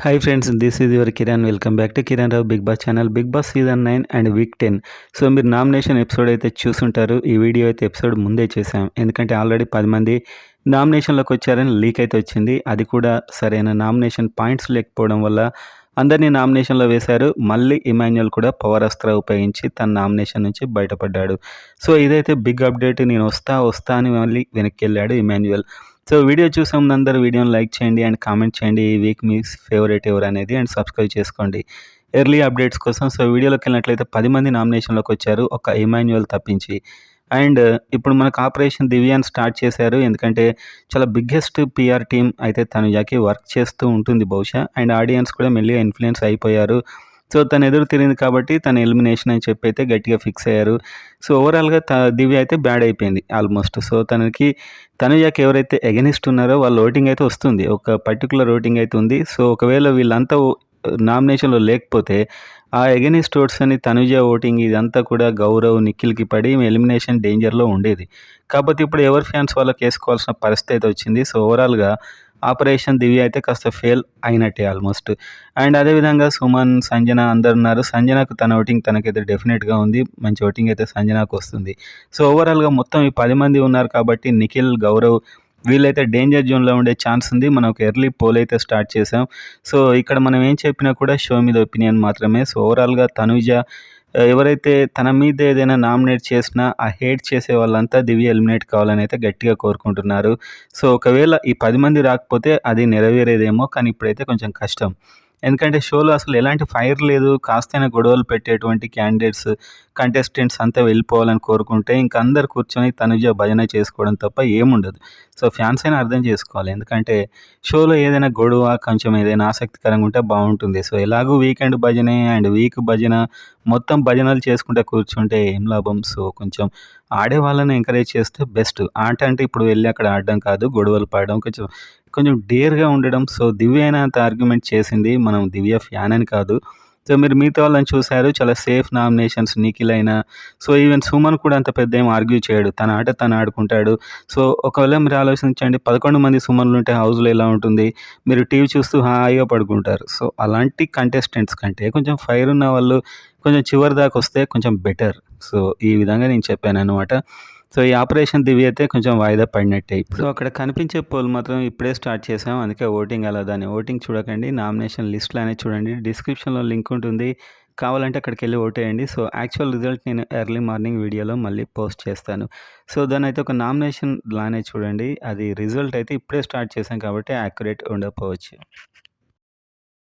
Hi friends, this is your Kiran. Welcome back to Kiran Rao Big Boss channel. Bigg Boss season 9 and week 10. So మీరు nomination episode అయితే చూసుంటారు. ఈ video అయితే episode ముందే చేశాం. ఎందుకంటే ఆల్రెడీ 10 మంది నామినేషన్లోకి వచ్చారని లీక్ అయితే వచ్చింది. అది కూడా సరైన నామినేషన్ పాయింట్స్ లేకపోవడం వల్ల అందరినీ నామినేషన్లో వేశారు. మళ్ళీ ఇమాన్యుయల్ కూడా పవర్ అస్త్ర ఉపయోగించి తన నామినేషన్ నుంచి బయటపడ్డాడు. సో ఇదైతే బిగ్ అప్డేట్. నేను వస్తా అని మళ్ళీ వెనక్కి వెళ్ళాడు ఇమాన్యుయల్. సో వీడియో చూసే ముందు అందరూ వీడియోని లైక్ చేయండి అండ్ కామెంట్ చేయండి ఈ వీక్ మీ ఫేవరెట్ ఎవరు అనేది అండ్ సబ్స్క్రైబ్ చేసుకోండి ఎర్లీ అప్డేట్స్ కోసం. సో వీడియోలోకి వెళ్ళినట్లయితే 10 మంది నామినేషన్లోకి వచ్చారు, ఒక ఇమాన్యుయల్ తప్పించి. అండ్ ఇప్పుడు మనకు ఆపరేషన్ దివ్యాన్ని స్టార్ట్ చేశారు. ఎందుకంటే చాలా బిగ్గెస్ట్ పిఆర్ టీమ్ అయితే తనుజాకి వర్క్ చేస్తూ ఉంటుంది బహుశా. అండ్ ఆడియన్స్ కూడా మెల్లిగా ఇన్ఫ్లుయెన్స్ అయిపోయారు. సో తను ఎదురు తిరిగింది కాబట్టి తన ఎలిమినేషన్ అని చెప్పి అయితే గట్టిగా ఫిక్స్ అయ్యారు. సో ఓవరాల్గా దివ్య అయితే బ్యాడ్ అయిపోయింది ఆల్మోస్ట్. సో తనుజాకి ఎవరైతే ఎగనిస్ట్ ఉన్నారో వాళ్ళ ఓటింగ్ అయితే వస్తుంది, ఒక పర్టికులర్ ఓటింగ్ అయితే ఉంది. సో ఒకవేళ వీళ్ళంతా నామినేషన్లో లేకపోతే ఆ ఎగనిస్ట్ ఓట్స్ అని తనుజ ఓటింగ్ ఇదంతా కూడా గౌరవ్ నిఖిల్కి పడి ఎలిమినేషన్ డేంజర్లో ఉండేది. కాకపోతే ఇప్పుడు ఎవరి ఫ్యాన్స్ వాళ్ళకి వేసుకోవాల్సిన పరిస్థితి అయితే వచ్చింది. సో ఓవరాల్గా ఆపరేషన్ దివ్య అయితే కాస్త ఫెయిల్ అయినట్టే ఆల్మోస్ట్. అండ్ అదేవిధంగా సుమన్, సంజన అందరు ఉన్నారు. సంజనకు తన ఓటింగ్ తనకైతే డెఫినెట్గా ఉంది, మంచి ఓటింగ్ అయితే సంజనకు వస్తుంది. సో ఓవరాల్గా మొత్తం ఈ 10 మంది ఉన్నారు కాబట్టి నిఖిల్, గౌరవ్ వీళ్ళైతే డేంజర్ జోన్లో ఉండే ఛాన్స్ ఉంది. మనం ఒక ఎర్లీ పోల్ అయితే స్టార్ట్ చేసాం. సో ఇక్కడ మనం ఏం చెప్పినా కూడా షో మీద ఒపీనియన్ మాత్రమే. సో ఓవరాల్గా తనుజ ఎవరైతే తన మీద ఏదైనా నామినేట్ చేసినా ఆ హేట్ చేసే వాళ్ళంతా దివ్య ఎలిమినేట్ కావాలని అయితే గట్టిగా కోరుకుంటున్నారు. సో ఒకవేళ ఈ 10 మంది రాకపోతే అది నెరవేరేదేమో, కానీ ఇప్పుడైతే కొంచెం కష్టం. ఎందుకంటే షోలో అసలు ఎలాంటి ఫైర్ లేదు, కాస్తైనా గొడవలు పెట్టేటువంటి కంటెస్టెంట్స్ అంతా వెళ్ళిపోవాలని కోరుకుంటే ఇంక అందరు కూర్చొని తనుజ భజన చేసుకోవడం తప్ప ఏముండదు. సో ఫ్యాన్స్ అయినా అర్థం చేసుకోవాలి. ఎందుకంటే షోలో ఏదైనా గొడవ కొంచెం ఏదైనా ఆసక్తికరంగా ఉంటే బాగుంటుంది. సో ఎలాగూ వీకెండ్ భజనే అండ్ వీక్ భజన మొత్తం భజనలు చేసుకుంటే కూర్చుంటే ఏం లాభం. సో కొంచెం ఆడే వాళ్ళని ఎంకరేజ్ చేస్తే బెస్ట్. ఆట అంటే ఇప్పుడు వెళ్ళి అక్కడ ఆడడం కాదు, గొడవలు పడడం, కొంచెం కొంచెం డేర్గా ఉండడం. సో దివ్య అయినా అంత ఆర్గ్యుమెంట్ చేసింది, మనం దివ్య ఫ్యాన్ అని కాదు. సో మీరు మిగతా వాళ్ళని చూశారు, చాలా సేఫ్ నామినేషన్స్ నిఖిల్ అయినా. సో ఈవెన్ సుమన్ కూడా అంత పెద్ద ఏం ఆర్గ్యూ చేయడు, తన ఆట తను ఆడుకుంటాడు. సో ఒకవేళ మీరు ఆలోచించండి, 11 మంది సుమన్లు ఉంటే హౌస్లో ఎలా ఉంటుంది, మీరు టీవీ చూస్తూ హాయిగా పడుకుంటారు. సో అలాంటి కంటెస్టెంట్స్ కంటే కొంచెం ఫైర్ ఉన్న వాళ్ళు కొంచెం చివరి దాకా వస్తే కొంచెం బెటర్. సో ఈ విధంగా నేను చెప్పాను అనమాట. సో ఈ ఆపరేషన్ దివ్య అయితే కొంచెం వాయిదా పడినట్టే. ఇప్పుడు అక్కడ కనిపించే పోల్ మాత్రం ఇప్పుడే స్టార్ట్ చేసాం, అందుకే ఓటింగ్ అలా దాన్ని ఓటింగ్ చూడకండి, నామినేషన్ లిస్ట్లో అనేది చూడండి, డిస్క్రిప్షన్లో లింక్ ఉంటుంది, కావాలంటే అక్కడికి వెళ్ళి ఓటేయండి. సో యాక్చువల్ రిజల్ట్ నేను ఎర్లీ మార్నింగ్ వీడియోలో మళ్ళీ పోస్ట్ చేస్తాను. సో దాని అయితే ఒక నామినేషన్ లానే చూడండి, అది రిజల్ట్ అయితే ఇప్పుడే స్టార్ట్ చేశాం కాబట్టి యాక్యురేట్ ఉండకపోవచ్చు.